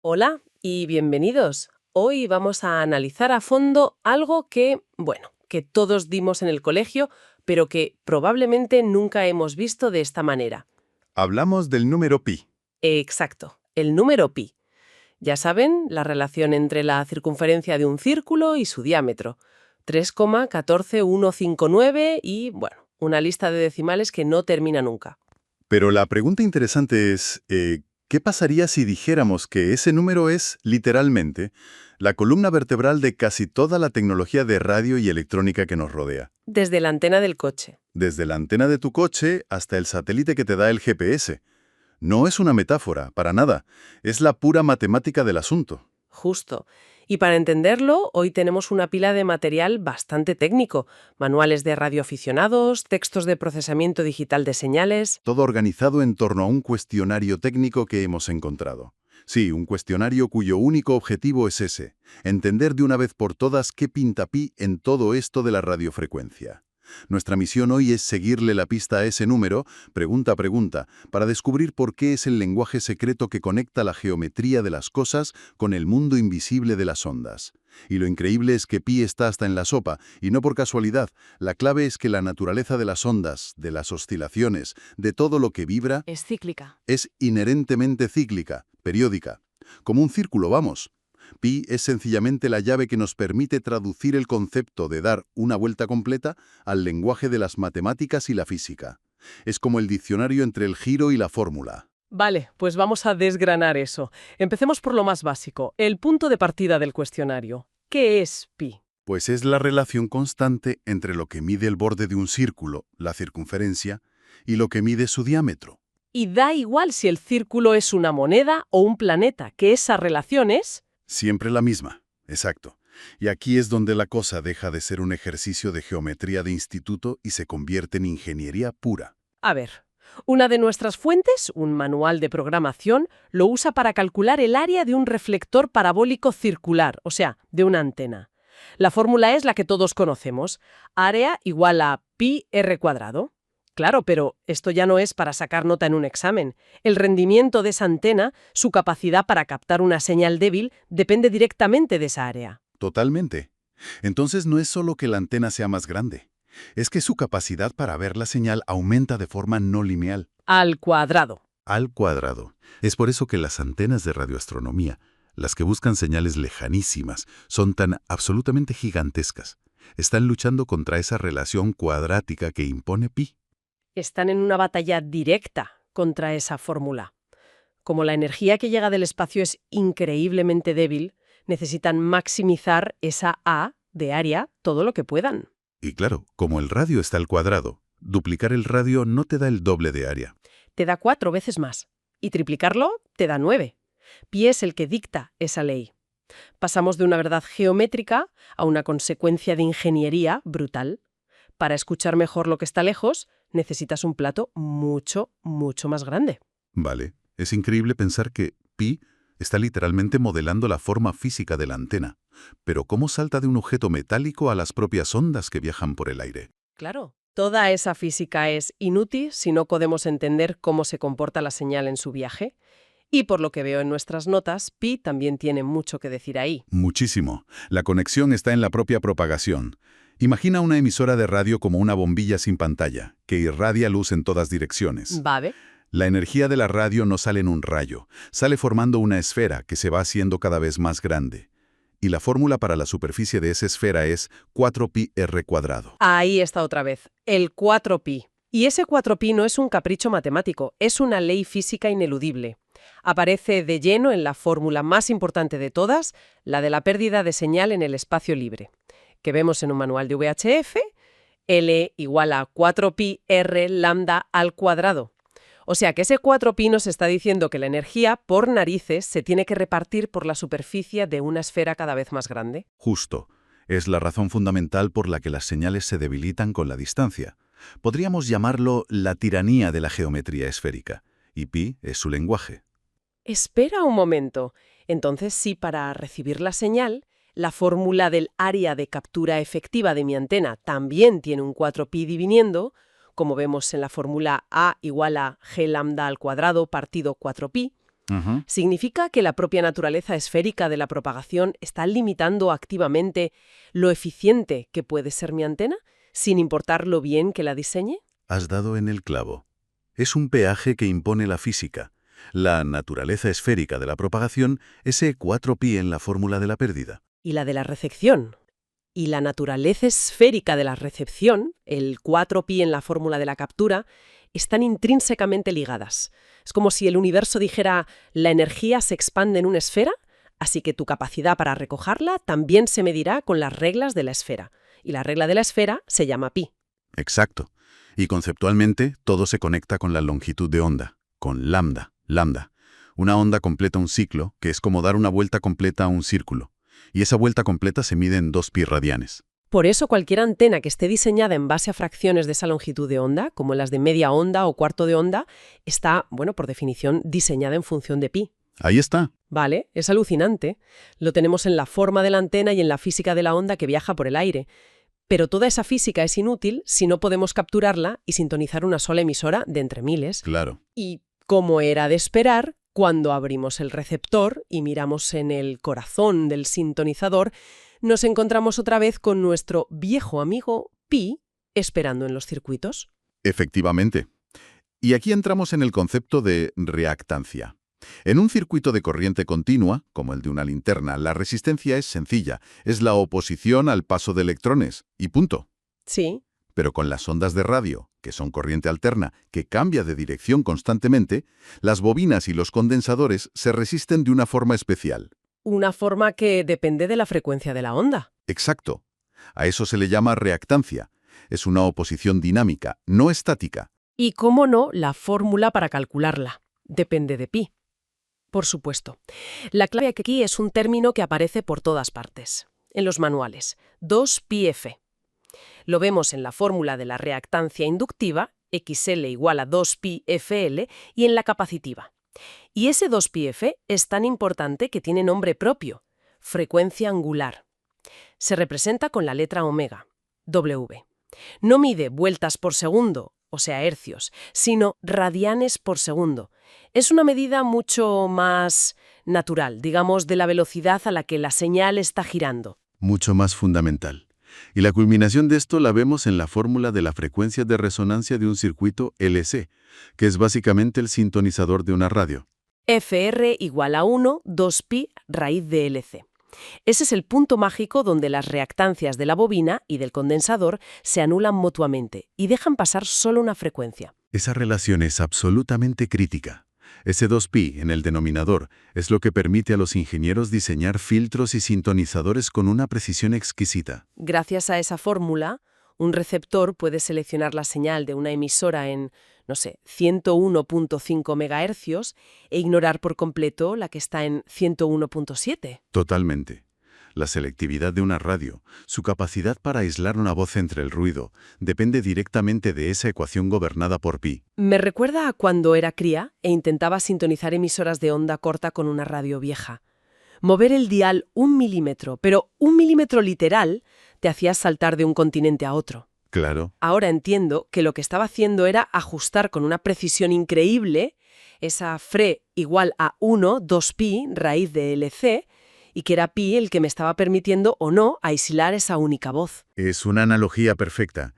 Hola y bienvenidos. Hoy vamos a analizar a fondo algo que todos dimos en el colegio, pero que probablemente nunca hemos visto de esta manera. Hablamos del número pi. Exacto, el número pi. Ya saben, la relación entre la circunferencia de un círculo y su diámetro. 3,14159 y, una lista de decimales que no termina nunca. Pero la pregunta interesante es, ¿qué pasaría si dijéramos que ese número es, literalmente, la columna vertebral de casi toda la tecnología de radio y electrónica que nos rodea? Desde la antena del coche. Desde la antena de tu coche hasta el satélite que te da el GPS. No es una metáfora, para nada. Es la pura matemática del asunto. Justo. Y para entenderlo, hoy tenemos una pila de material bastante técnico, manuales de radioaficionados, textos de procesamiento digital de señales. Todo organizado en torno a un cuestionario técnico que hemos encontrado. Sí, un cuestionario cuyo único objetivo es ese, entender de una vez por todas qué pinta pi en todo esto de la radiofrecuencia. Nuestra misión hoy es seguirle la pista a ese número, pregunta a pregunta, para descubrir por qué es el lenguaje secreto que conecta la geometría de las cosas con el mundo invisible de las ondas. Y lo increíble es que pi está hasta en la sopa, y no por casualidad. La clave es que la naturaleza de las ondas, de las oscilaciones, de todo lo que vibra, Es cíclica. es inherentemente cíclica, periódica. Como un círculo, vamos. Pi es sencillamente la llave que nos permite traducir el concepto de dar una vuelta completa al lenguaje de las matemáticas y la física. Es como el diccionario entre el giro y la fórmula. Vale, pues vamos a desgranar eso. Empecemos por lo más básico, el punto de partida del cuestionario. ¿Qué es pi? Pues es la relación constante entre lo que mide el borde de un círculo, la circunferencia, y lo que mide su diámetro. Y da igual si el círculo es una moneda o un planeta, que esa relación es... Siempre la misma, exacto. Y aquí es donde la cosa deja de ser un ejercicio de geometría de instituto y se convierte en ingeniería pura. A ver, una de nuestras fuentes, un manual de programación, lo usa para calcular el área de un reflector parabólico circular, o sea, de una antena. La fórmula es la que todos conocemos, área igual a pi r cuadrado. Claro, pero esto ya no es para sacar nota en un examen. El rendimiento de esa antena, su capacidad para captar una señal débil, depende directamente de esa área. Totalmente. Entonces no es solo que la antena sea más grande, es que su capacidad para ver la señal aumenta de forma no lineal, Al cuadrado. al cuadrado. Es por eso que las antenas de radioastronomía, las que buscan señales lejanísimas, son tan absolutamente gigantescas. Están luchando contra esa relación cuadrática que impone pi. Están en una batalla directa contra esa fórmula. Como la energía que llega del espacio es increíblemente débil, necesitan maximizar esa A de área todo lo que puedan. Y claro, como el radio está al cuadrado, duplicar el radio no te da el doble de área. Te da 4 veces más. Y triplicarlo te da 9. Pi es el que dicta esa ley. Pasamos de una verdad geométrica a una consecuencia de ingeniería brutal. Para escuchar mejor lo que está lejos, necesitas un plato mucho, mucho más grande. Vale, es increíble pensar que pi está literalmente modelando la forma física de la antena. Pero ¿cómo salta de un objeto metálico a las propias ondas que viajan por el aire? Claro. Toda esa física es inútil si no podemos entender cómo se comporta la señal en su viaje. Y por lo que veo en nuestras notas, pi también tiene mucho que decir ahí. Muchísimo. La conexión está en la propia propagación. Imagina una emisora de radio como una bombilla sin pantalla, que irradia luz en todas direcciones. ¿Vale? La energía de la radio no sale en un rayo, sale formando una esfera que se va haciendo cada vez más grande. Y la fórmula para la superficie de esa esfera es 4pi r cuadrado. Ahí está otra vez, el 4pi. Y ese 4pi no es un capricho matemático, es una ley física ineludible. Aparece de lleno en la fórmula más importante de todas, la de la pérdida de señal en el espacio libre, que vemos en un manual de VHF, L igual a 4pi r lambda al cuadrado. O sea que ese 4pi nos está diciendo que la energía, por narices, se tiene que repartir por la superficie de una esfera cada vez más grande. Justo. Es la razón fundamental por la que las señales se debilitan con la distancia. Podríamos llamarlo la tiranía de la geometría esférica. Y pi es su lenguaje. Espera un momento. Entonces, si para recibir la señal, la fórmula del área de captura efectiva de mi antena también tiene un 4pi diviniendo, como vemos en la fórmula A igual a g lambda al cuadrado partido 4pi, Ujú. Significa que la propia naturaleza esférica de la propagación está limitando activamente lo eficiente que puede ser mi antena, sin importar lo bien que la diseñe. Has dado en el clavo. Es un peaje que impone la física. La naturaleza esférica de la propagación, ese 4pi en la fórmula de la pérdida. Y la de la recepción. Y la naturaleza esférica de la recepción, el 4pi en la fórmula de la captura, están intrínsecamente ligadas. Es como si el universo dijera, la energía se expande en una esfera, así que tu capacidad para recogerla también se medirá con las reglas de la esfera. Y la regla de la esfera se llama pi. Exacto. Y conceptualmente, todo se conecta con la longitud de onda, con lambda. Lambda. Una onda completa un ciclo, que es como dar una vuelta completa a un círculo. Y esa vuelta completa se mide en 2pi radianes. Por eso cualquier antena que esté diseñada en base a fracciones de esa longitud de onda, como las de media onda o cuarto de onda, está, bueno, por definición, diseñada en función de pi. Ahí está. Vale, es alucinante. Lo tenemos en la forma de la antena y en la física de la onda que viaja por el aire. Pero toda esa física es inútil si no podemos capturarla y sintonizar una sola emisora de entre miles. Claro. Y, como era de esperar, cuando abrimos el receptor y miramos en el corazón del sintonizador, nos encontramos otra vez con nuestro viejo amigo pi esperando en los circuitos. Efectivamente. Y aquí entramos en el concepto de reactancia. En un circuito de corriente continua, como el de una linterna, la resistencia es sencilla, es la oposición al paso de electrones, y punto. Sí. Pero con las ondas de radio, que son corriente alterna, que cambia de dirección constantemente, las bobinas y los condensadores se resisten de una forma especial. Una forma que depende de la frecuencia de la onda. Exacto. A eso se le llama reactancia. Es una oposición dinámica, no estática. Y, cómo no, la fórmula para calcularla. Depende de pi. Por supuesto. La clave aquí es un término que aparece por todas partes. En los manuales. 2πf. Lo vemos en la fórmula de la reactancia inductiva, XL igual a 2πfL, y en la capacitiva. Y ese 2πf es tan importante que tiene nombre propio, frecuencia angular. Se representa con la letra omega, W. No mide vueltas por segundo, o sea, hercios, sino radianes por segundo. Es una medida mucho más natural, digamos, de la velocidad a la que la señal está girando. Mucho más fundamental. Y la culminación de esto la vemos en la fórmula de la frecuencia de resonancia de un circuito LC, que es básicamente el sintonizador de una radio. FR igual a 1, 2pi raíz de LC. Ese es el punto mágico donde las reactancias de la bobina y del condensador se anulan mutuamente y dejan pasar solo una frecuencia. Esa relación es absolutamente crítica. Ese 2pi en el denominador es lo que permite a los ingenieros diseñar filtros y sintonizadores con una precisión exquisita. Gracias a esa fórmula, un receptor puede seleccionar la señal de una emisora en, 101.5 MHz e ignorar por completo la que está en 101.7. Totalmente. La selectividad de una radio, su capacidad para aislar una voz entre el ruido, depende directamente de esa ecuación gobernada por pi. Me recuerda a cuando era cría e intentaba sintonizar emisoras de onda corta con una radio vieja. Mover el dial 1 milímetro, pero 1 milímetro literal, te hacía saltar de un continente a otro. Claro. Ahora entiendo que lo que estaba haciendo era ajustar con una precisión increíble esa fre igual a 1, 2pi, raíz de LC, y que era pi el que me estaba permitiendo o no aislar esa única voz. Es una analogía perfecta.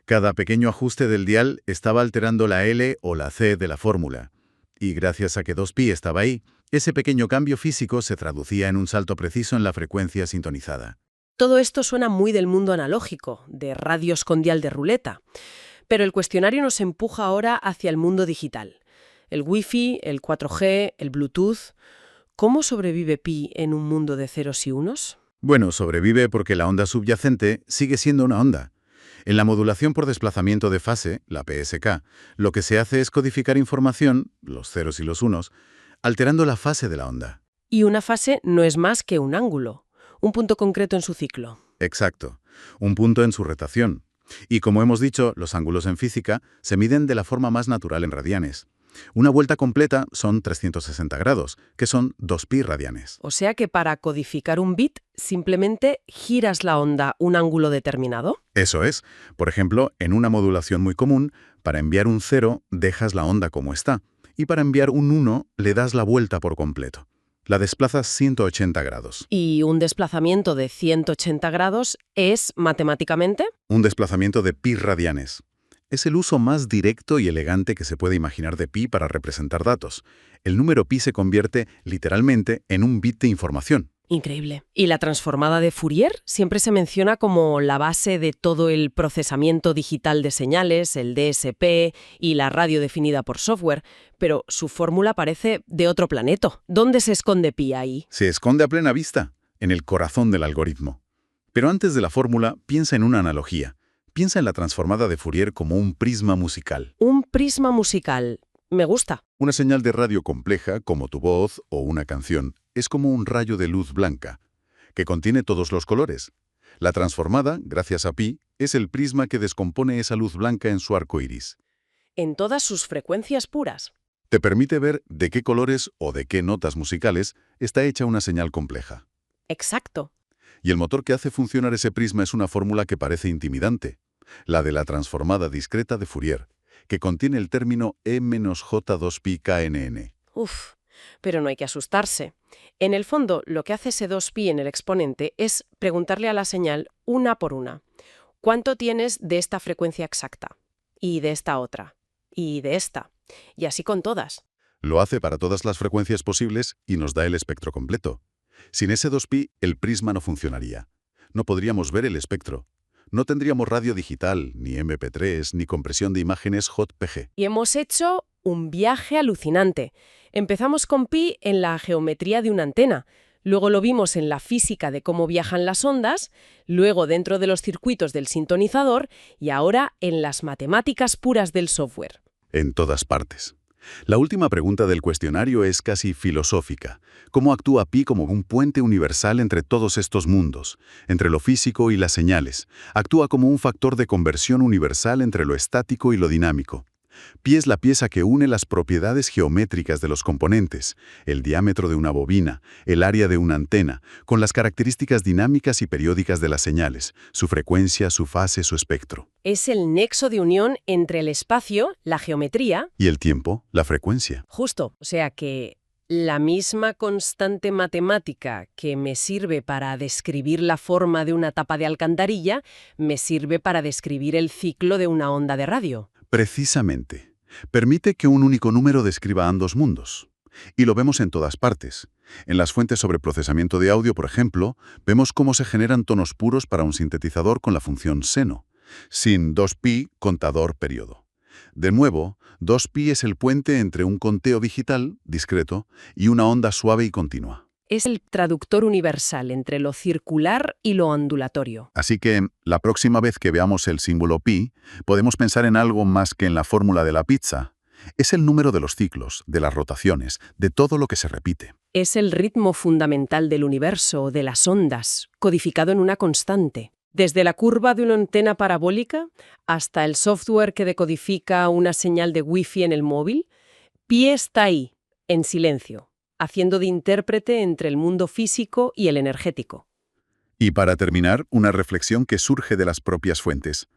Cada pequeño ajuste del dial estaba alterando la L o la C de la fórmula. Y gracias a que 2pi estaba ahí, ese pequeño cambio físico se traducía en un salto preciso en la frecuencia sintonizada. Todo esto suena muy del mundo analógico, de radios con dial de ruleta. Pero el cuestionario nos empuja ahora hacia el mundo digital. El Wi-Fi, el 4G, el Bluetooth. ¿Cómo sobrevive pi en un mundo de ceros y unos? Bueno, sobrevive porque la onda subyacente sigue siendo una onda. En la modulación por desplazamiento de fase, la PSK, lo que se hace es codificar información, los ceros y los unos, alterando la fase de la onda. Y una fase no es más que un ángulo, un punto concreto en su ciclo. Exacto, un punto en su rotación. Y como hemos dicho, los ángulos en física se miden de la forma más natural en radianes. Una vuelta completa son 360 grados, que son 2pi radianes. O sea que para codificar un bit, simplemente giras la onda un ángulo determinado. Eso es. Por ejemplo, en una modulación muy común, para enviar un 0 dejas la onda como está, y para enviar un 1 le das la vuelta por completo. La desplazas 180 grados. ¿Y un desplazamiento de 180 grados es, matemáticamente? Un desplazamiento de pi radianes. Es el uso más directo y elegante que se puede imaginar de pi para representar datos. El número pi se convierte, literalmente, en un bit de información. Increíble. ¿Y la transformada de Fourier? Siempre se menciona como la base de todo el procesamiento digital de señales, el DSP y la radio definida por software, pero su fórmula parece de otro planeta. ¿Dónde se esconde pi ahí? Se esconde a plena vista, en el corazón del algoritmo. Pero antes de la fórmula, piensa en una analogía. Piensa en la transformada de Fourier como un prisma musical. Un prisma musical. Me gusta. Una señal de radio compleja, como tu voz o una canción, es como un rayo de luz blanca, que contiene todos los colores. La transformada, gracias a pi, es el prisma que descompone esa luz blanca en su arco iris. En todas sus frecuencias puras. Te permite ver de qué colores o de qué notas musicales está hecha una señal compleja. Exacto. Y el motor que hace funcionar ese prisma es una fórmula que parece intimidante, la de la transformada discreta de Fourier, que contiene el término E-J2πKNN. Uf, pero no hay que asustarse. En el fondo, lo que hace ese 2pi en el exponente es preguntarle a la señal una por una. ¿Cuánto tienes de esta frecuencia exacta? Y de esta otra. Y de esta. Y así con todas. Lo hace para todas las frecuencias posibles y nos da el espectro completo. Sin ese 2pi, el prisma no funcionaría. No podríamos ver el espectro. No tendríamos radio digital, ni MP3, ni compresión de imágenes JPG. Y hemos hecho un viaje alucinante. Empezamos con pi en la geometría de una antena. Luego lo vimos en la física de cómo viajan las ondas, luego dentro de los circuitos del sintonizador y ahora en las matemáticas puras del software. En todas partes. La última pregunta del cuestionario es casi filosófica. ¿Cómo actúa pi como un puente universal entre todos estos mundos, entre lo físico y las señales? Actúa como un factor de conversión universal entre lo estático y lo dinámico. Pi es la pieza que une las propiedades geométricas de los componentes, el diámetro de una bobina, el área de una antena, con las características dinámicas y periódicas de las señales, su frecuencia, su fase, su espectro. Es el nexo de unión entre el espacio, la geometría... Y el tiempo, la frecuencia. Justo, o sea que la misma constante matemática que me sirve para describir la forma de una tapa de alcantarilla, me sirve para describir el ciclo de una onda de radio. Precisamente. Permite que un único número describa ambos mundos. Y lo vemos en todas partes. En las fuentes sobre procesamiento de audio, por ejemplo, vemos cómo se generan tonos puros para un sintetizador con la función seno. Sin 2pi, contador periodo. De nuevo, 2pi es el puente entre un conteo digital, discreto, y una onda suave y continua. Es el traductor universal entre lo circular y lo ondulatorio. Así que, la próxima vez que veamos el símbolo pi, podemos pensar en algo más que en la fórmula de la pizza. Es el número de los ciclos, de las rotaciones, de todo lo que se repite. Es el ritmo fundamental del universo, de las ondas, codificado en una constante. Desde la curva de una antena parabólica hasta el software que decodifica una señal de Wi-Fi en el móvil, pi está ahí, en silencio, haciendo de intérprete entre el mundo físico y el energético. Y para terminar, una reflexión que surge de las propias fuentes.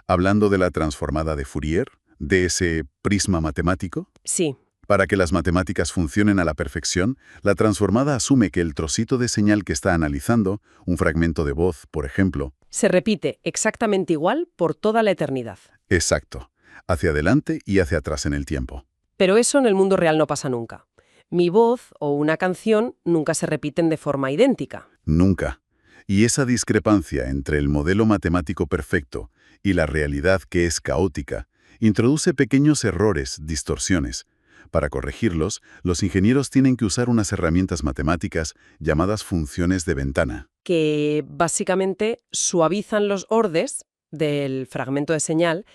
Hablando de la transformada de Fourier, de ese prisma matemático. Sí. Para que las matemáticas funcionen a la perfección, la transformada asume que el trocito de señal que está analizando, un fragmento de voz, por ejemplo, se repite exactamente igual por toda la eternidad. Exacto. Hacia adelante y hacia atrás en el tiempo. Pero eso en el mundo real no pasa nunca. Mi voz o una canción nunca se repiten de forma idéntica. Nunca. Y esa discrepancia entre el modelo matemático perfecto y la realidad que es caótica introduce pequeños errores, distorsiones. Para corregirlos, los ingenieros tienen que usar unas herramientas matemáticas llamadas funciones de ventana. Que básicamente suavizan los ordes del fragmento de señal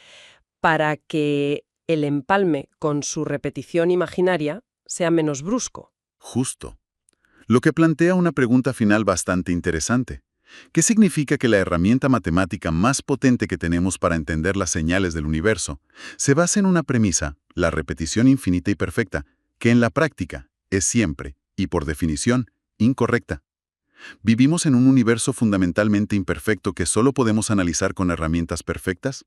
para que el empalme con su repetición imaginaria sea menos brusco. Justo. Lo que plantea una pregunta final bastante interesante. ¿Qué significa que la herramienta matemática más potente que tenemos para entender las señales del universo se basa en una premisa, la repetición infinita y perfecta, que en la práctica es siempre, y por definición, incorrecta? ¿Vivimos en un universo fundamentalmente imperfecto que solo podemos analizar con herramientas perfectas?